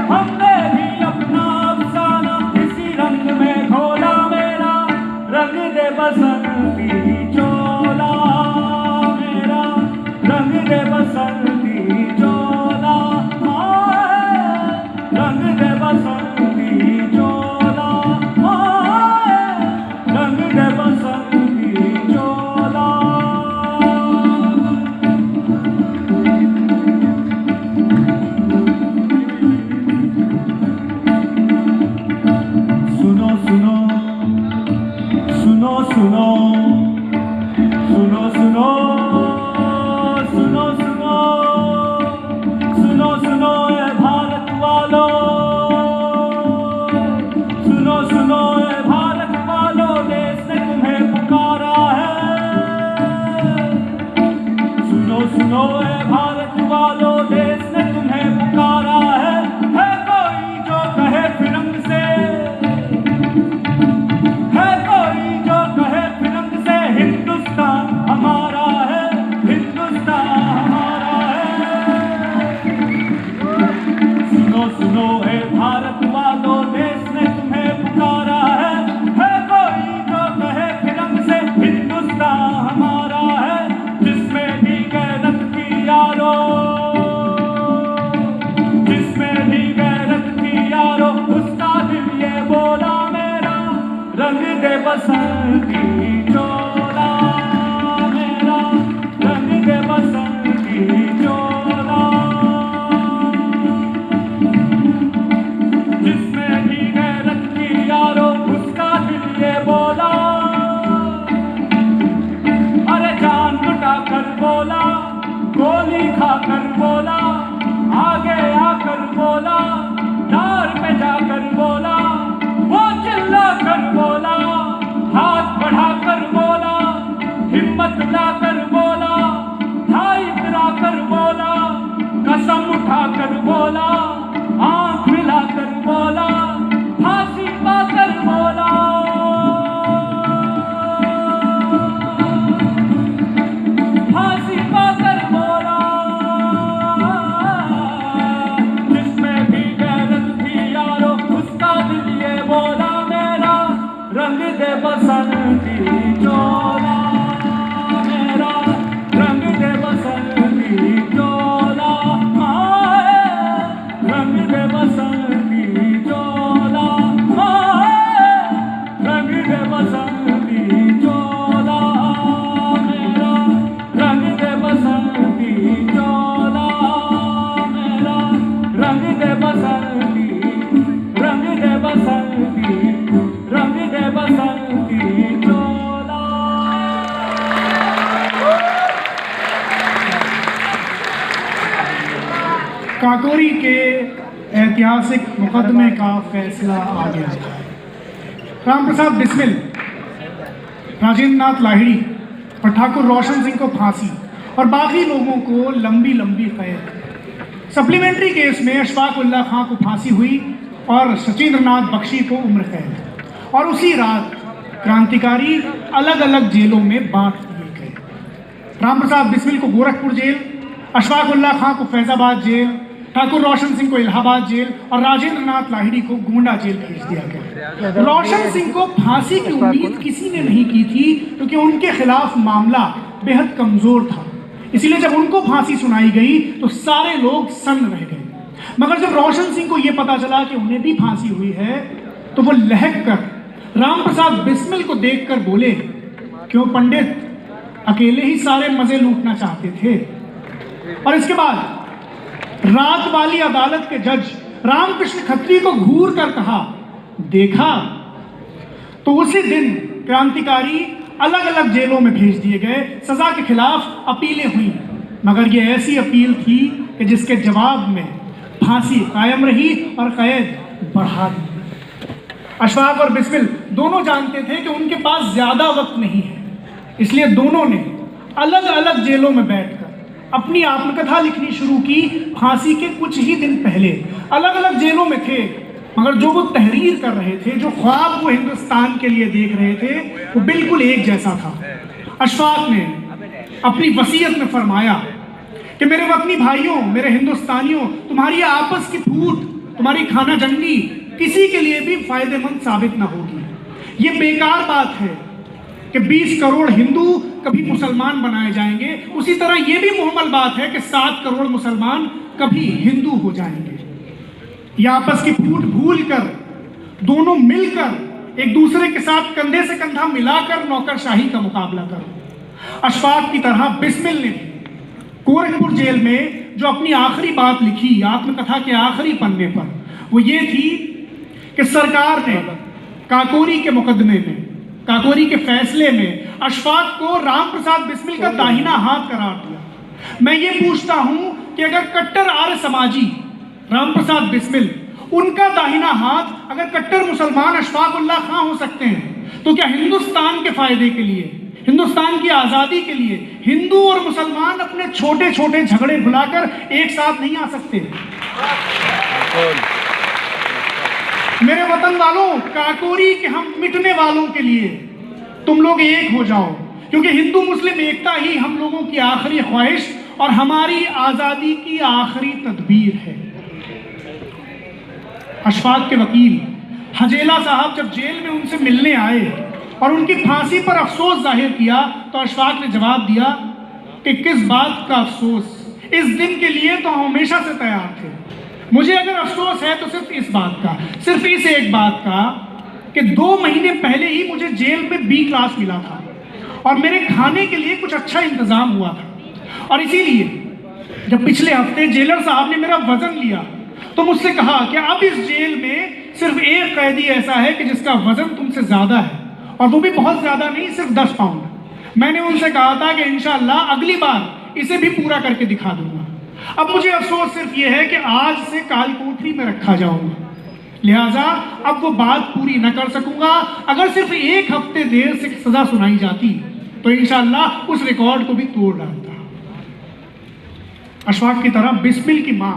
हमने भी अपना अफसाना इसी रंग में घोला, मेरा रंग दे बसंती चोला, मेरा रंग दे बसंती चोला, रंग दे बसंती चोला, रंग दे बसंती चोला। सुनो सुनो सुनो सुनो सुनो सुनो सुनो सुनो सुनो सुनो ए भारत वालों, सुनो सुनो ए भारत वालों, देश ने तुम्हें पुकारा है। सुनो सुनो ए भारत वालों, देश ने तुम्हें पुकारा है। कोई जो कहे फिरंग से, है कोई जो कहे फिरंग से, हिंदुस्तान हमारा है, हिंदुस्तान हमारा है। सुनो सुनो है भारत वालों, देश ने तुम्हें पुकारा है। कोई जो कहे फिरंग से, हिंदुस्तान हमारा है। जिसमें भी गैरत की यारो, जिसमें भी गैरत की यारो, उसका दिल ये बोला, मेरा रंग दे बसंती चोला, मेरा रंग दे बसंती चोला। जिसमें भी गैरत की यारो, उसका दिल ये बोला। अरे जान लुटाकर बोला, गोली खाकर बोला, आगे आकर बोला, डार पे जाकर बोला, वो चिल्ला कर बोला, हाथ बढ़ाकर काकोरी के ऐतिहासिक मुकदमे का फैसला आ गया है। राम प्रसाद बिस्मिल, राजेंद्र नाथ लाहिड़ी और ठाकुर रोशन सिंह को फांसी और बाकी लोगों को लंबी लंबी कैद। सप्लीमेंट्री केस में अशफाक उल्लाह खां को फांसी हुई और सचिंद्र नाथ बख्शी को उम्र कैद। और उसी रात क्रांतिकारी अलग अलग जेलों में बांट दिए गए। राम प्रसाद बिस्मिल को गोरखपुर जेल, अशफाक उल्लाह खां को फैजाबाद जेल, ठाकुर रोशन सिंह को इलाहाबाद जेल और राजेंद्र नाथ लाहिड़ी को गोंडा जेल भेज दिया गया। रोशन सिंह को फांसी की उम्मीद किसी ने नहीं की थी क्योंकि उनके खिलाफ मामला बेहद कमजोर था। इसीलिए जब उनको फांसी सुनाई गई तो सारे लोग सन्न रह गए। मगर जब रोशन सिंह को यह पता चला कि उन्हें भी फांसी हुई है तो वो लहक कर राम प्रसाद बिस्मिल को देखकर बोले, क्यों पंडित, अकेले ही सारे मजे लूटना चाहते थे? और इसके बाद रात वाली अदालत के जज रामकृष्ण खत्री को घूर कर कहा, देखा? तो उसी दिन क्रांतिकारी अलग अलग जेलों में भेज दिए गए। सजा के खिलाफ अपीलें हुई, मगर ये ऐसी अपील थी कि जिसके जवाब में फांसी कायम रही और कैद बढ़ा दी। अशफाक और बिस्मिल दोनों जानते थे कि उनके पास ज्यादा वक्त नहीं है, इसलिए दोनों ने अलग अलग जेलों में बैठकर अपनी आत्मकथा लिखनी शुरू की। फांसी के कुछ ही दिन पहले अलग अलग जेलों में थे, मगर जो वो तहरीर कर रहे थे, जो ख्वाब वो हिंदुस्तान के लिए देख रहे थे, वो बिल्कुल एक जैसा था। अशफाक ने अपनी वसीयत में फरमाया कि मेरे वतनी भाइयों, मेरे हिंदुस्तानियों, तुम्हारी आपस की फूट, तुम्हारी खाना जंगी किसी के लिए भी फायदेमंद साबित न होगी। ये बेकार बात है कि 20 करोड़ हिंदू कभी मुसलमान बनाए जाएंगे, उसी तरह ये भी मुहम्मल बात है कि 7 करोड़ मुसलमान कभी हिंदू हो जाएंगे। ये आपस की फूट भूल कर दोनों मिलकर एक दूसरे के साथ कंधे से कंधा मिलाकर नौकरशाही का मुकाबला करो। अशफाक की तरह बिस्मिल ने गोरखपुर जेल में जो अपनी आखिरी बात लिखी आत्मकथा के आखिरी पन्ने पर, वो ये थी कि सरकार ने काकोरी के मुकदमे में, काकोरी के फैसले में अशफाक को राम प्रसाद बिस्मिल का दाहिना हाथ करार दिया। मैं ये पूछता हूं कि अगर कट्टर आर्य समाजी राम प्रसाद बिस्मिल, उनका दाहिना हाथ अगर कट्टर मुसलमान अशफाक उल्लाह खां हो सकते हैं, तो क्या हिंदुस्तान के फायदे के लिए, हिंदुस्तान की आज़ादी के लिए हिंदू और मुसलमान अपने छोटे छोटे झगड़े भुलाकर एक साथ नहीं आ सकते? मेरे वतन वालों, काकोरी के हम मिटने वालों के लिए तुम लोग एक हो जाओ, क्योंकि हिंदू मुस्लिम एकता ही हम लोगों की आखिरी ख्वाहिश और हमारी आज़ादी की आखिरी तदबीर है। अशफाक के वकील हजेला साहब जब जेल में उनसे मिलने आए और उनकी फांसी पर अफसोस जाहिर किया, तो अशफाक ने जवाब दिया कि किस बात का अफसोस, इस दिन के लिए तो हमेशा से तैयार थे। मुझे अगर अफसोस है तो सिर्फ इस बात का, सिर्फ इस एक बात का कि 2 महीने पहले ही मुझे जेल में B क्लास मिला था और मेरे खाने के लिए कुछ अच्छा इंतजाम हुआ था। और इसीलिए जब पिछले हफ्ते जेलर साहब ने मेरा वजन लिया तो मुझसे कहा कि अब इस जेल में सिर्फ एक कैदी ऐसा है कि जिसका वजन तुमसे ज्यादा है, और वो भी बहुत ज्यादा नहीं, सिर्फ 10 पाउंड। मैंने उनसे कहा था कि इंशाअल्लाह अगली बार इसे भी पूरा करके दिखा दूंगा। अब मुझे अफसोस सिर्फ ये है कि आज से काल कोठरी में रखा जाऊंगा, लिहाजा अब वो बात पूरी न कर सकूंगा। अगर सिर्फ 1 हफ्ते देर से सजा सुनाई जाती तो इंशाअल्लाह उस रिकॉर्ड को भी तोड़ डालता। अशफाक की तरह बिस्मिल की मां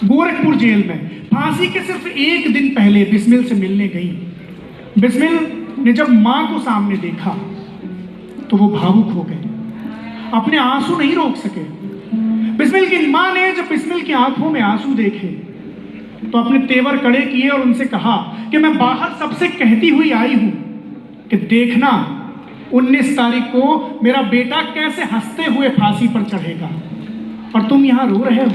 गोरखपुर जेल में फांसी के सिर्फ 1 दिन पहले बिस्मिल से मिलने गई। बिस्मिल ने जब मां को सामने देखा तो वो भावुक हो गए, अपने आंसू नहीं रोक सके। बिस्मिल की मां ने जब बिस्मिल की आंखों में आंसू देखे तो अपने तेवर कड़े किए और उनसे कहा कि मैं बाहर सबसे कहती हुई आई हूं कि देखना 19 तारीख को मेरा बेटा कैसे हंसते हुए फांसी पर चढ़ेगा, और तुम यहां रो रहे हो।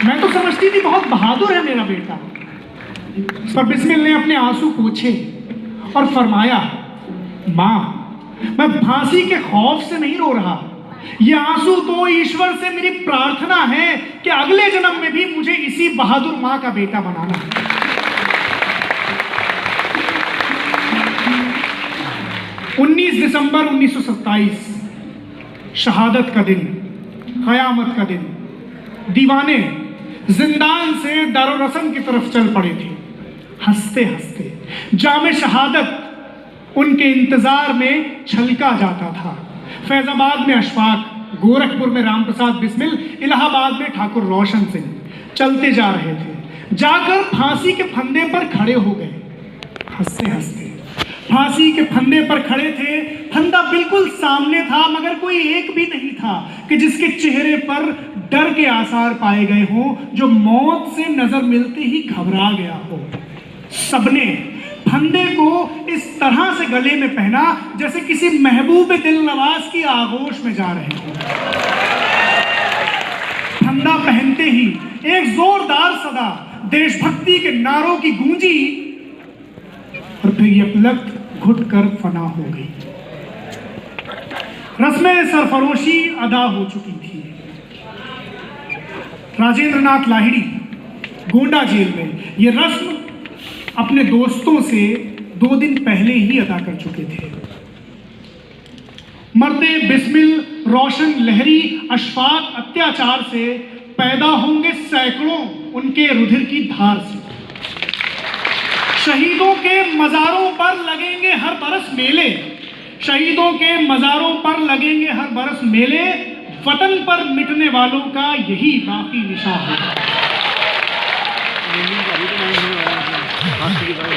मैं तो समझती थी बहुत बहादुर है मेरा बेटा। पर बिस्मिल ने अपने आंसू पोंछे और फरमाया, मां, मैं फांसी के खौफ से नहीं रो रहा, ये आंसू तो ईश्वर से मेरी प्रार्थना है कि अगले जन्म में भी मुझे इसी बहादुर मां का बेटा बनाना है। 19 दिसंबर 1927 शहादत का दिन, क़यामत का दिन। दीवाने जिंदान से दारुल रसम की तरफ चल पड़े थे। हंसते हंसते जामे शहादत उनके इंतजार में छलका जाता था। फैजाबाद में अशफाक, गोरखपुर में रामप्रसाद बिस्मिल, इलाहाबाद में ठाकुर रोशन सिंह चलते जा रहे थे। जाकर फांसी के फंदे पर खड़े हो गए। हंसते हंसते फांसी के फंदे पर खड़े थे। फंदा बिल्कुल सामने था, मगर कोई एक भी नहीं था कि जिसके चेहरे पर डर के आसार पाए गए हों, जो मौत से नजर मिलते ही घबरा गया हो। सबने फंदे को इस तरह से गले में पहना जैसे किसी महबूब दिल नवाज की आगोश में जा रहे हो। फंदा पहनते ही एक जोरदार सदा देशभक्ति के नारों की गूंजी और फिर ये पलक घुट कर फना हो गई। रस्में सरफरोशी अदा हो चुकी थी। राजेंद्र नाथ लाहिड़ी गोंडा जेल में ये रस्म अपने दोस्तों से 2 दिन पहले ही अदा कर चुके थे। मरते बिस्मिल, रोशन, लहरी, अशफाक अत्याचार से पैदा होंगे सैकड़ों उनके रुधिर की धार से। शहीदों के मज़ारों पर लगेंगे हर बरस मेले, शहीदों के मज़ारों पर लगेंगे हर बरस मेले। वतन पर मिटने वालों का यही बाकी निशान है।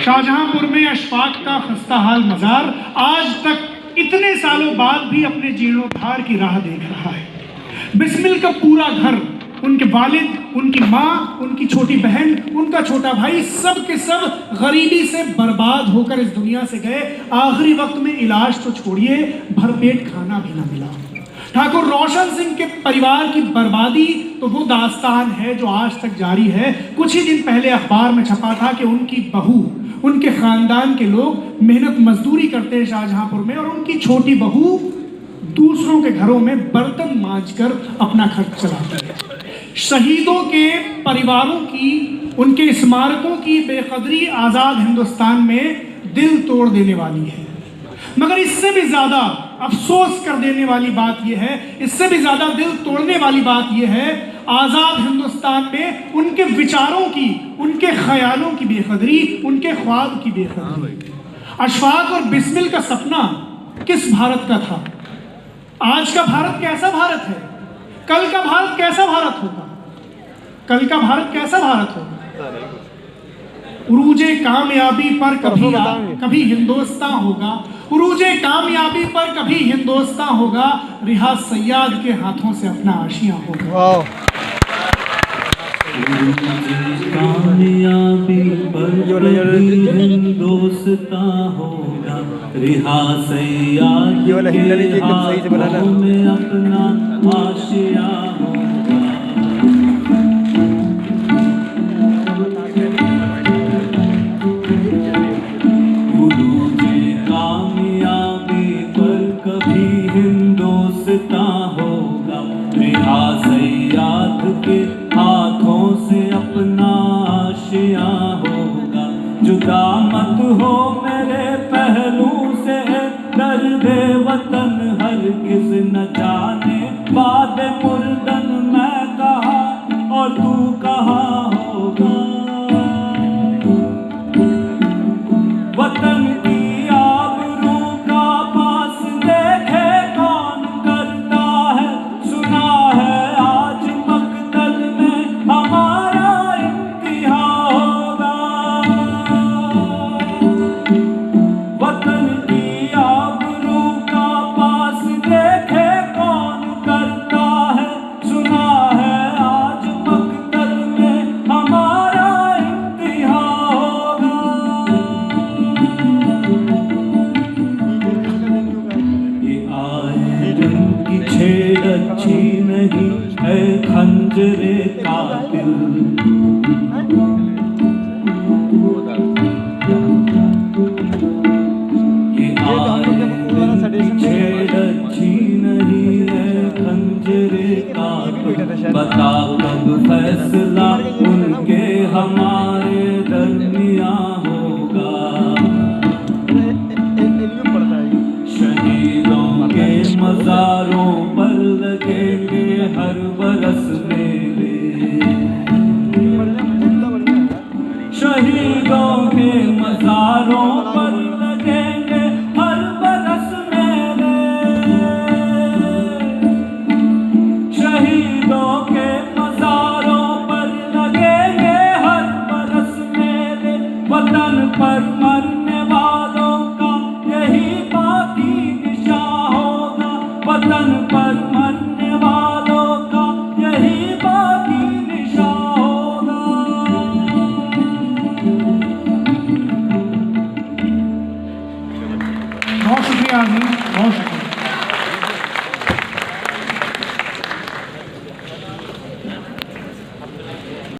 शाहजहांपुर में अशफाक का खस्ताहाल मज़ार आज तक इतने सालों बाद भी अपने जीर्णोद्धार की राह देख रहा है। बिस्मिल का पूरा घर, उनके वालिद, उनकी माँ, उनकी छोटी बहन, उनका छोटा भाई, सब के सब गरीबी से बर्बाद होकर इस दुनिया से गए। आखिरी वक्त में इलाज तो छोड़िए, भरपेट खाना भी ना मिला। ठाकुर रोशन सिंह के परिवार की बर्बादी तो वो दास्तान है जो आज तक जारी है। कुछ ही दिन पहले अखबार में छपा था कि उनकी बहू, उनके खानदान के लोग मेहनत मजदूरी करते हैं शाहजहांपुर में, और उनकी छोटी बहू दूसरों के घरों में बर्तन मांजकर अपना खर्च चलाती है। शहीदों के परिवारों की, उनके स्मारकों की बेकदरी आज़ाद हिंदुस्तान में दिल तोड़ देने वाली है। मगर इससे भी ज़्यादा अफसोस कर देने वाली बात यह है, इससे भी ज़्यादा दिल तोड़ने वाली बात यह है, आज़ाद हिंदुस्तान में उनके विचारों की, उनके ख्यालों की बेकदरी, उनके ख्वाब की बेकदरी। अशफाक और बिस्मिल का सपना किस भारत का था? आज का भारत कैसा भारत है? कल का भारत कैसा भारत होगा? कल का भारत कैसा भारत होगा? उरूजे कामयाबी पर कभी हिंदुस्तान होगा, उरूजे कामयाबी पर कभी हिंदुस्तान होगा, रिहा सैयाद के हाथों से अपना आशियां होगा। कामयाबी पर कभी हिंदुस्तान होगा, रिहा सैयाद के हाथों में अपना आशियां होगा। के हाथों से अपना आशियां होगा। जुदा मत हो मेरे पहलू से, दर्दे वतन हर किस न जाने। बाद मुर्दन मैं कहा और तू कहाँ होगा। वतन की आबरू का पास देखे कौन करता है, सुना है आज मकतल में हमारा इम्तिहान होगा। वतन की आबरू का पास देखे कौन करता है, सुना है आज मकतल में शहीदों के मज़ारों